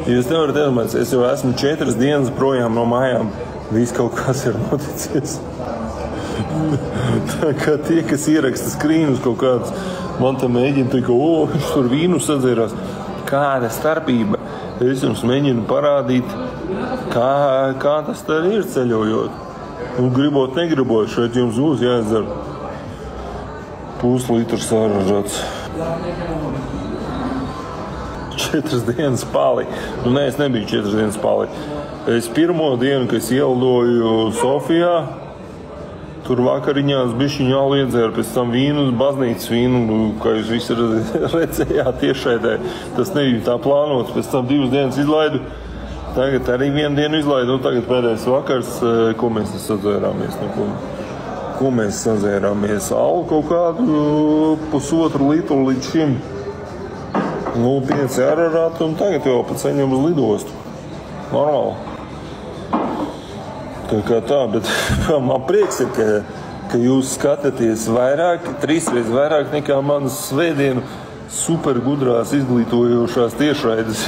Jūs nevarat iedomāties, es jau esmu 4 dienas projām no mājām. Viss kaut kas ir noticies. Tā kā tie, kas ieraksta skrīnus kaut kādus, man te mēģina teikt, viņš tur vīnu sadzērās. Kāda starpība? Es jums mēģinu parādīt, kā tas tā ir ceļojot. Un gribot, negribot, šeit jums būs jāizdzer puslitrs sāražats. 4 dienas pali. Nu, nē, es nebiju 4 dienas pali. Es pirmo dienu, kad es ielidoju Sofijā, tur vakariņās bišķiņu jāliedzēru, pēc tam vīnu, baznīcas vīnu, kā jūs visi redzējāt tiešraidē. Tas nebija tā plānots, pēc tam 2 dienas izlaidu. Tagad arī 1 dienu izlaidu, un tagad pēdējais vakars, ko mēs sadzērāmies. Ko mēs sadzērāmies? Alu kaut kādu 1,5 litru līdz šim. 0,5 ararātu, un tagad jau pa ceļam uz lidostu. Normāli. Tā kā tā, bet man prieks ir, ka jūs skatāties vairāk, 3 reizes vairāk nekā manas svētdienu super gudrās izglītojošās tiešraides.